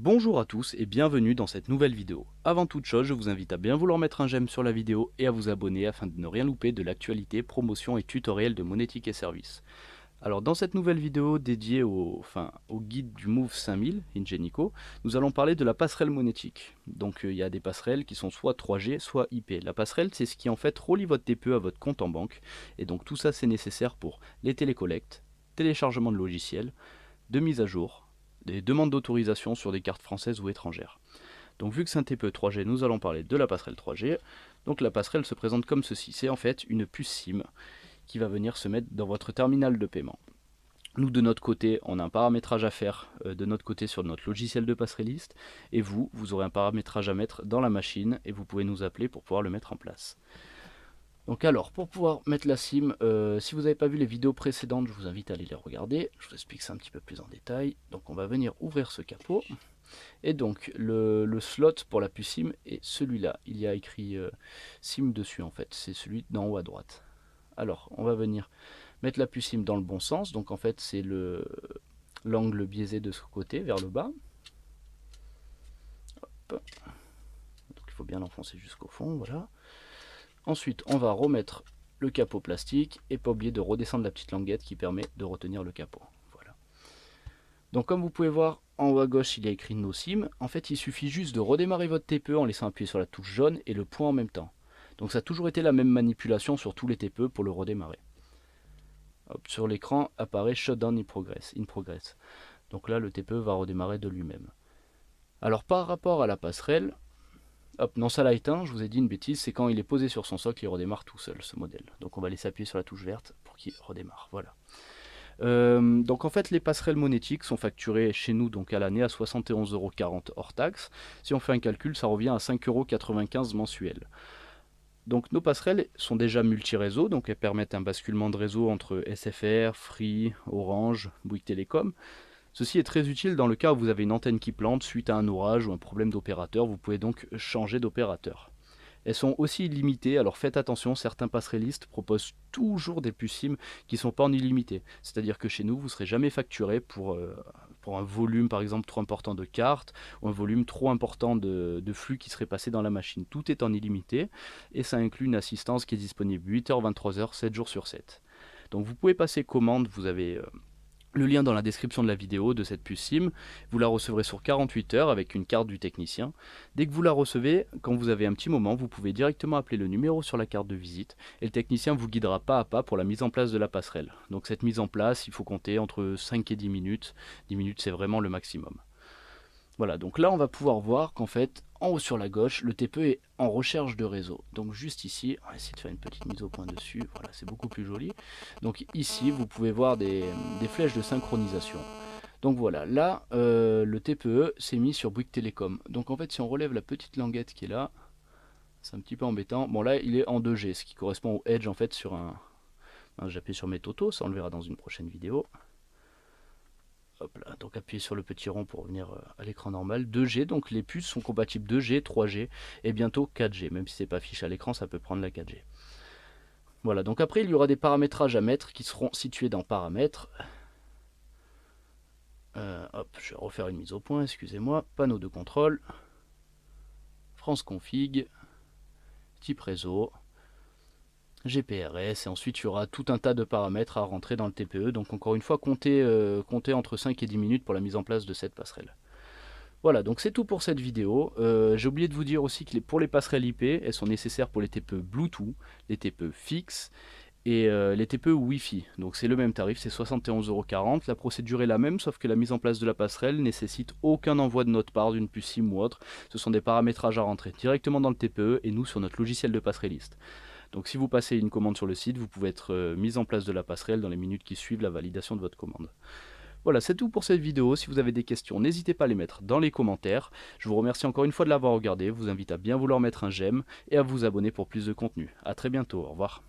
Bonjour à tous et bienvenue dans cette nouvelle vidéo. Avant toute chose, je vous invite à bien vouloir mettre un j'aime sur la vidéo et à vous abonner afin de ne rien louper de l'actualité, promotion et tutoriel de Monétique et Services. Alors dans cette nouvelle vidéo dédiée au guide du Move 5000 Ingenico, nous allons parler de la passerelle monétique. Donc il y a des passerelles qui sont soit 3G, soit IP. La passerelle, c'est ce qui en fait relie votre TPE à votre compte en banque. Et donc tout ça c'est nécessaire pour les télécollectes, téléchargement de logiciels, de mise à jour, des demandes d'autorisation sur des cartes françaises ou étrangères. Donc vu que c'est un TPE 3G, nous allons parler de la passerelle 3G. Donc la passerelle se présente comme ceci, c'est en fait une puce SIM qui va venir se mettre dans votre terminal de paiement. Nous de notre côté, on a un paramétrage à faire de notre côté sur notre logiciel de passerelliste, et vous aurez un paramétrage à mettre dans la machine et vous pouvez nous appeler pour pouvoir le mettre en place. Donc alors, pour pouvoir mettre la SIM, si vous n'avez pas vu les vidéos précédentes, je vous invite à aller les regarder. Je vous explique ça un petit peu plus en détail. Donc on va venir ouvrir ce capot. Et donc le slot pour la puce SIM est celui-là. Il y a écrit SIM dessus en fait. C'est celui d'en haut à droite. Alors, on va venir mettre la puce SIM dans le bon sens. Donc en fait, c'est l'angle biaisé de ce côté, vers le bas. Hop. Donc il faut bien l'enfoncer jusqu'au fond, voilà. Ensuite, on va remettre le capot plastique et pas oublier de redescendre la petite languette qui permet de retenir le capot. Voilà. Donc comme vous pouvez voir, en haut à gauche, il y a écrit No SIM. En fait, il suffit juste de redémarrer votre TPE en laissant appuyer sur la touche jaune et le point en même temps. Donc ça a toujours été la même manipulation sur tous les TPE pour le redémarrer. Hop, sur l'écran apparaît Shutdown in progress. Donc là, le TPE va redémarrer de lui-même. Alors par rapport à la passerelle, hop, non, ça l'a éteint, je vous ai dit une bêtise, c'est quand il est posé sur son socle, il redémarre tout seul, ce modèle. Donc on va laisser appuyer sur la touche verte pour qu'il redémarre, voilà. Donc en fait, les passerelles monétiques sont facturées chez nous donc à l'année à 71,40 € hors taxe. Si on fait un calcul, ça revient à 5,95 € mensuel. Donc nos passerelles sont déjà multi-réseaux, donc elles permettent un basculement de réseau entre SFR, Free, Orange, Bouygues Télécom. Ceci est très utile dans le cas où vous avez une antenne qui plante suite à un orage ou un problème d'opérateur, vous pouvez donc changer d'opérateur. Elles sont aussi illimitées, alors faites attention, certains passerellistes proposent toujours des puces SIM qui ne sont pas en illimité. C'est-à-dire que chez nous, vous ne serez jamais facturé pour un volume par exemple trop important de cartes ou un volume trop important de flux qui serait passé dans la machine. Tout est en illimité et ça inclut une assistance qui est disponible 8h, 23h, 7 jours sur 7. Donc vous pouvez passer commande, vous avez le lien dans la description de la vidéo de cette puce SIM. Vous la recevrez sur 48 heures avec une carte du technicien. Dès que vous la recevez, quand vous avez un petit moment, vous pouvez directement appeler le numéro sur la carte de visite et le technicien vous guidera pas à pas pour la mise en place de la passerelle. Donc cette mise en place, il faut compter entre 5 et 10 minutes. 10 minutes, c'est vraiment le maximum. Voilà, donc là on va pouvoir voir qu'en fait, en haut sur la gauche, le TPE est en recherche de réseau. Donc juste ici, on va essayer de faire une petite mise au point dessus, voilà, c'est beaucoup plus joli. Donc ici, vous pouvez voir des flèches de synchronisation. Donc voilà, là, le TPE s'est mis sur Bouygues Télécom. Donc en fait, si on relève la petite languette qui est là, c'est un petit peu embêtant. Bon là, il est en 2G, ce qui correspond au Edge en fait sur un... J'appuie sur mes totaux, ça on le verra dans une prochaine vidéo. Hop là, donc appuyez sur le petit rond pour revenir à l'écran normal. 2G, donc les puces sont compatibles 2G, 3G et bientôt 4G. Même si c'est pas affiché à l'écran, ça peut prendre la 4G. Voilà, donc après il y aura des paramétrages à mettre qui seront situés dans paramètres. Hop, je vais refaire une mise au point, excusez-moi. Panneau de contrôle, France config, type réseau, GPRS, et ensuite il y aura tout un tas de paramètres à rentrer dans le TPE. Donc encore une fois, comptez entre 5 et 10 minutes pour la mise en place de cette passerelle. Voilà, donc c'est tout pour cette vidéo. J'ai oublié de vous dire aussi que pour les passerelles IP, elles sont nécessaires pour les TPE Bluetooth, les TPE fixes et les TPE Wi-Fi. Donc c'est le même tarif, c'est 71,40 €. La procédure est la même, sauf que la mise en place de la passerelle nécessite aucun envoi de notre part d'une puce SIM ou autre. Ce sont des paramétrages à rentrer directement dans le TPE et nous sur notre logiciel de passerelliste. Donc si vous passez une commande sur le site, vous pouvez être mis en place de la passerelle dans les minutes qui suivent la validation de votre commande. Voilà, c'est tout pour cette vidéo. Si vous avez des questions, n'hésitez pas à les mettre dans les commentaires. Je vous remercie encore une fois de l'avoir regardé. Je vous invite à bien vouloir mettre un j'aime et à vous abonner pour plus de contenu. A très bientôt, au revoir.